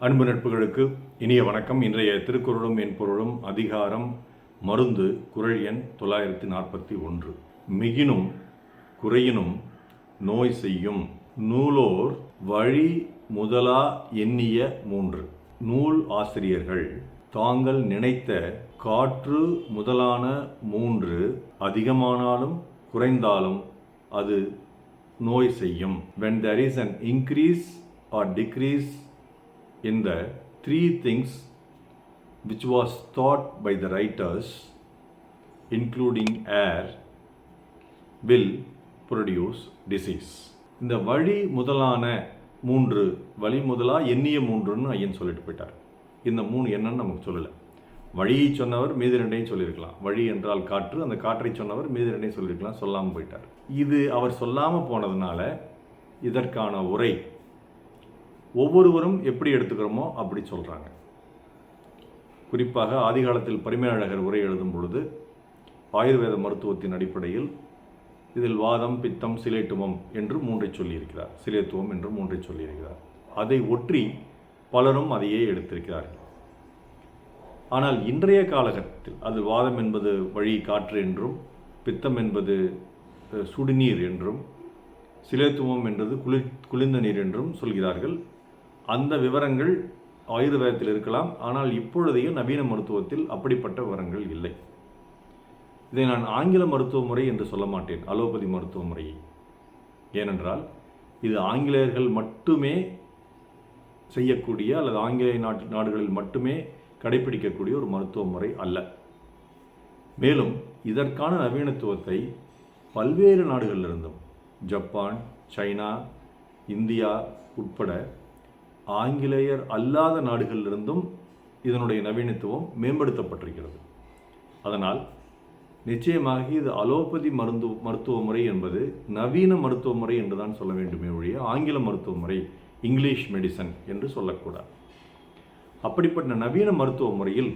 அன்பு நட்புகளுக்கு இனிய வணக்கம். இன்றைய திருக்குறளும் என் பொருளும் அதிகாரம் மருந்து, குறள் எண் 941. மிகினும் குறையினும் நோய் செய்யும் நூலோர் வழி முதலா எண்ணிய 3. நூல் ஆசிரியர்கள் தாங்கள் நினைத்த காற்று முதலான 3 அதிகமானாலும் குறைந்தாலும் அது நோய் செய்யும். When there is an increase or decrease in the 3 things which was thought by the writers, including air, will produce disease. இந்த வழி முதலான 3, வழி முதலா எண்ணிய 3ன்னு ஐயன் சொல்லிட்டு போயிட்டார். இந்த 3 என்னன்னு நமக்கு சொல்லலை. வழியை சொன்னவர் மீது 2ஐயும் சொல்லியிருக்கலாம். வழி என்றால் காற்று, அந்த காற்றை சொன்னவர் மீது 2ஐயும் சொல்லியிருக்கலாம். சொல்லாமல் போயிட்டார். இது அவர் சொல்லாமல் போனதுனால இதற்கான உரை ஒவ்வொருவரும் எப்படி எடுத்துக்கிறோமோ அப்படி சொல்கிறாங்க. குறிப்பாக ஆதிகாலத்தில் பரிமேலழகர் உரை எழுதும் பொழுது ஆயுர்வேத மருத்துவத்தின் அடிப்படையில் இதில் வாதம், பித்தம், சிலேட்டுவம் என்று 3ஐ சொல்லியிருக்கிறார். சிலேத்துவம் என்று 3ஐ சொல்லியிருக்கிறார். அதை ஒற்றி பலரும் அதையே எடுத்திருக்கிறார்கள். ஆனால் இன்றைய காலகட்டத்தில் அது வாதம் என்பது வழி காற்று என்றும், பித்தம் என்பது சுடுநீர் என்றும், சிலேத்துவம் என்பது குளிர்ந்த நீர் என்றும் சொல்கிறார்கள். அந்த விவரங்கள் ஆயுர்வேதத்தில் இருக்கலாம். ஆனால் இப்பொழுதைய நவீன மருத்துவத்தில் அப்படிப்பட்ட விவரங்கள் இல்லை. இதை நான் ஆங்கில மருத்துவ முறை என்று சொல்ல மாட்டேன், அலோபதி மருத்துவ முறையை. ஏனென்றால் இது ஆங்கிலேயர்கள் மட்டுமே செய்யக்கூடிய அல்லது ஆங்கிலேய நாடுகளில் மட்டுமே கடைபிடிக்கக்கூடிய ஒரு மருத்துவ முறை அல்ல. மேலும் இதற்கான நவீனத்துவத்தை பல்வேறு நாடுகளிலிருந்தும், ஜப்பான், சைனா, இந்தியா உட்பட ஆங்கிலேயர் அல்லாத நாடுகளிலிருந்தும் இதனுடைய நவீனத்துவம் மேம்படுத்தப்பட்டிருக்கிறது. அதனால் நிச்சயமாக இது அலோபதி மருத்துவ முறை என்பது நவீன மருத்துவ முறை என்று தான் சொல்ல வேண்டுமே ஒழிய ஆங்கில மருத்துவ முறை, இங்கிலீஷ் மெடிசன் என்று சொல்லக்கூடாது. அப்படிப்பட்ட நவீன மருத்துவ முறையில்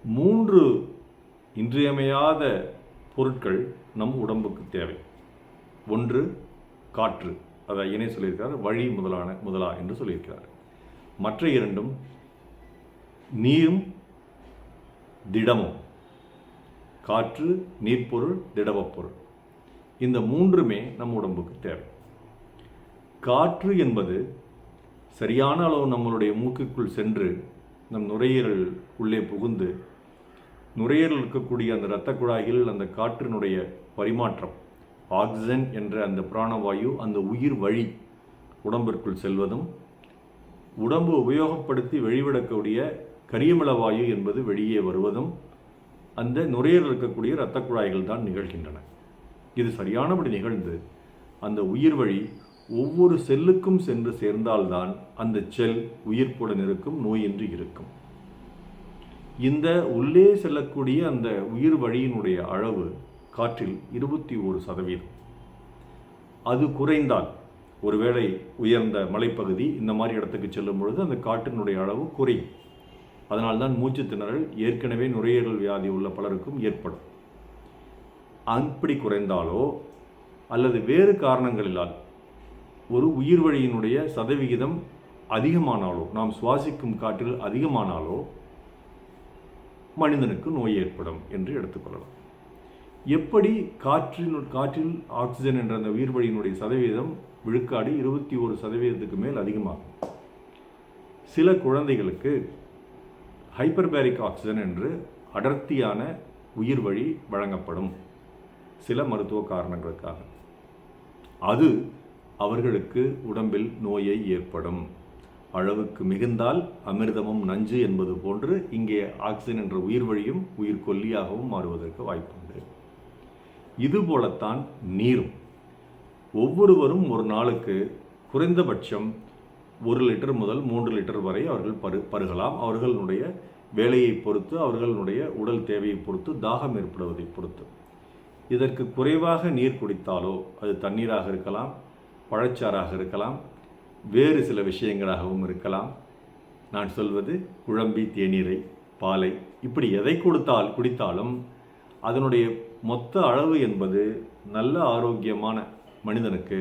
3 இன்றியமையாத பொருட்கள் நம் உடம்புக்கு தேவை. 1 காற்று, அதை ஐயனே சொல்லியிருக்கிறார். வழி முதலா என்று சொல்லியிருக்கிறார். மற்ற 2ம் நீரும் திடமும். காற்று, நீர்ப்பொருள், திடவப்பொருள். இந்த 3மே நம் உடம்புக்கு தேவை. காற்று என்பது சரியான அளவு நம்மளுடைய மூக்குக்குள் சென்று நம் நுரையீரல் உள்ளே புகுந்து நுரையீரல் இருக்கக்கூடிய அந்த இரத்த குழாயில் அந்த காற்றினுடைய பரிமாற்றம், ஆக்சிஜன் என்ற அந்த பிராணவாயு அந்த உயிர் வழி உடம்பிற்குள் செல்வதும், உடம்பு உபயோகப்படுத்தி வெளிவிடக்கூடிய கரியமிளவாயு என்பது வெளியே வருவதும் அந்த நுரையீரல் இருக்கக்கூடிய இரத்த குழாய்கள் தான் நிகழ்கின்றன. இது சரியானபடி நிகழ்ந்து அந்த உயிர் வழி ஒவ்வொரு செல்லுக்கும் சென்று சேர்ந்தால்தான் அந்த செல் உயிர்ப்புடன் இருக்கும், நோயின்றி இருக்கும். இந்த உள்ளே செல்லக்கூடிய அந்த உயிர் வழியினுடைய அளவு காற்றில் 21%. அது குறைந்தால், ஒருவேளை உயர்ந்த மலைப்பகுதி இந்த மாதிரி இடத்துக்கு செல்லும் பொழுது அந்த காற்றினுடைய அளவு குறையும். அதனால்தான் மூச்சு திணறல் ஏற்கனவே நுரையீரல் வியாதி உள்ள பலருக்கும் ஏற்படும். அப்படி குறைந்தாலோ அல்லது வேறு காரணங்களினால் ஒரு உயிர் வழியினுடைய சதவிகிதம் அதிகமானாலோ, நாம் சுவாசிக்கும் காற்றில் அதிகமானாலோ மனிதனுக்கு நோய் ஏற்படும் என்று எடுத்துக்கொள்ளலாம். எப்படி காற்றில் ஆக்சிஜன் என்ற அந்த உயிர் வழியினுடைய சதவீதம் விழுக்காடு 21% மேல் அதிகமாகும். சில குழந்தைகளுக்கு ஹைப்பர்பேரிக் ஆக்சிஜன் என்று அடர்த்தியான உயிர் வழி வழங்கப்படும் சில மருத்துவ காரணங்களுக்காக. அது அவர்களுக்கு உடம்பில் நோயை ஏற்படும். அளவுக்கு மிகுந்தால் அமிர்தமும் நஞ்சு என்பது போன்று இங்கே ஆக்சிஜன் என்ற உயிர் வழியும் உயிர் கொல்லியாகவும் மாறுவதற்கு வாய்ப்புண்டு. இதுபோலத்தான் நீரும். ஒவ்வொருவரும் ஒரு நாளுக்கு குறைந்தபட்சம் 1 லிட்டர் முதல் 3 லிட்டர் வரை அவர்கள் பருகலாம். அவர்களுடைய வேலையை பொறுத்து, அவர்களுடைய உடல் தேவையை பொறுத்து, தாகம் ஏற்படுவதை பொறுத்து. இதற்கு குறைவாக நீர் குடித்தாலோ, அது தண்ணீராக இருக்கலாம், பழச்சாறாக இருக்கலாம், வேறு சில விஷயங்களாகவும் இருக்கலாம். நான் சொல்வது குழம்பி தேநீரை, பாலை, இப்படி எதை குடித்தாலும் அதனுடைய மொத்த அளவு என்பது நல்ல ஆரோக்கியமான மனிதனுக்கு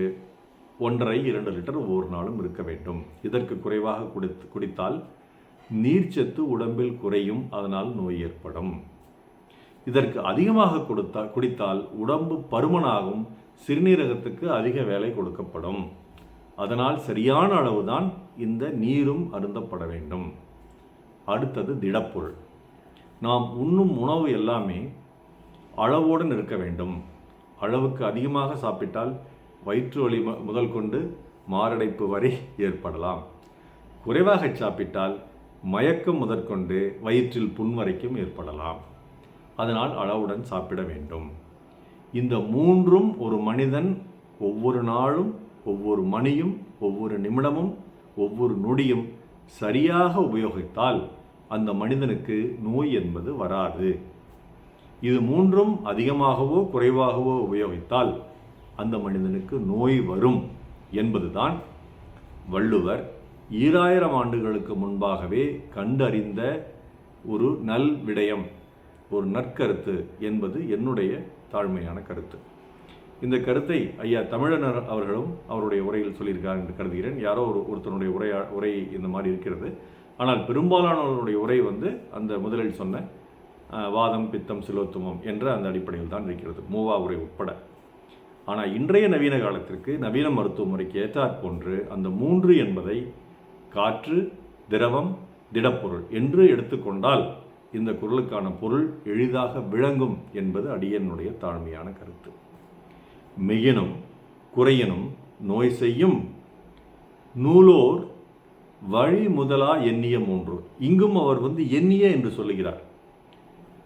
1.5-2 லிட்டர் ஒவ்வொரு நாளும் இருக்க வேண்டும். இதற்கு குறைவாக குடித்தால் நீர்ச்சத்து உடம்பில் குறையும், அதனால் நோய் ஏற்படும். இதற்கு அதிகமாக குடித்தால் உடம்பு பருமனாகும், சிறுநீரகத்துக்கு அதிக வேலை கொடுக்கப்படும். அதனால் சரியான அளவுதான் இந்த நீரும் அருந்தப்பட வேண்டும். அடுத்தது திடப்பொருள். நாம் உண்ணும் உணவு எல்லாமே அளவோடு இருக்க வேண்டும். அளவுக்கு அதிகமாக சாப்பிட்டால் வயிற்று வலி முதல் கொண்டு மாரடைப்பு வரை ஏற்படலாம். குறைவாக சாப்பிட்டால் மயக்கம் முதற்கொண்டு வயிற்றில் புண் வரைக்கும் ஏற்படலாம். அதனால் அளவுடன் சாப்பிட வேண்டும். இந்த மூன்றும் ஒரு மனிதன் ஒவ்வொரு நாளும், ஒவ்வொரு மணியும், ஒவ்வொரு நிமிடமும், ஒவ்வொரு நொடியும் சரியாக உபயோகித்தால் அந்த மனிதனுக்கு நோய் என்பது வராது. இது மூன்றும் அதிகமாகவோ குறைவாகவோ உபயோகித்தால் அந்த மனிதனுக்கு நோய் வரும் என்பதுதான் வள்ளுவர் 2000 ஆண்டுகளுக்கு முன்பாகவே கண்டறிந்த ஒரு நல் விடயம், ஒரு நற்கருத்து என்பது என்னுடைய தாழ்மையான கருத்து. இந்த கருத்தை ஐயா தமிழனர் அவர்களும் அவருடைய உரையில் சொல்லியிருக்கார் என்று கருதுகிறேன். யாரோ ஒருத்தனுடைய உரை இந்த மாதிரி இருக்கிறது. ஆனால் பெரும்பாலானவருடைய உரை அந்த முதலில் சொன்ன வாதம், பித்தம், சிலோத்துமம் என்ற அந்த அடிப்படையில் தான் இருக்கிறது, மூவா உரை உட்பட. ஆனால் இன்றைய நவீன காலத்திற்கு, நவீன மருத்துவ முறைக்கு ஏற்றாற் போன்று அந்த 3 என்பதை காற்று, திரவம், திடப்பொருள் என்று எடுத்துக்கொண்டால் இந்த குறளுக்கான பொருள் எளிதாக விளங்கும் என்பது அடியனுடைய தாழ்மையான கருத்து. மெய்யனும் குறையனும் நோய் செய்யும் நூலோர் வழி முதலா எண்ணிய 3. இங்கும் அவர் எண்ணிய என்று சொல்லுகிறார்.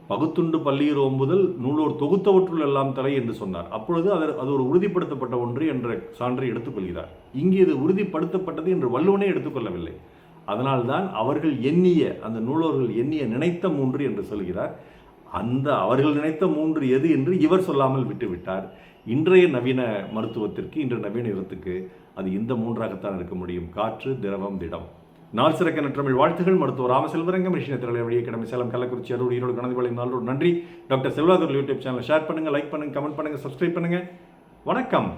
பகுத்துண்டு பள்ளியர் ஓம்புதல் நூலோர் தொகுத்தவற்றுள் எல்லாம் தலை என்று சொன்னார். அப்பொழுது அது ஒரு உறுதிப்படுத்தப்பட்ட ஒன்று என்ற சான்றை எடுத்துக்கொள்கிறார். இங்கே இது உறுதிப்படுத்தப்பட்டது என்று வள்ளுவனே எடுத்துக்கொள்ளவில்லை. அதனால்தான் அவர்கள் எண்ணிய, அந்த நூலோர்கள் எண்ணிய நினைத்த 3 என்று சொல்கிறார். அந்த அவர்கள் நினைத்த 3 எது என்று இவர் சொல்லாமல் விட்டுவிட்டார். இன்றைய நவீன மருத்துவத்திற்கு, இன்றைய நவீன யுகத்துக்கு அது இந்த 3ஆகத்தான் இருக்க முடியும்: காற்று, திரவம், திடம். நாள் சிறக்க நற்றமிழ் வாழ்த்துகள். மருத்துவர் ராமசெல்வரங்கம், ரிஷினத்திரலை வழியே கிடமை, சேலம், கள்ளக்குறிச்சி, அரூர், ஈரோடு, கணதிபாளையம், நாளூர். நன்றி. Doctor Selvakar YouTube channel share பண்ணுங்கள், லைக் பண்ணுங்கள், கமெண்ட் பண்ணுங்கள், சப்ஸ்கிரைப் பண்ணுங்கள். வணக்கம்.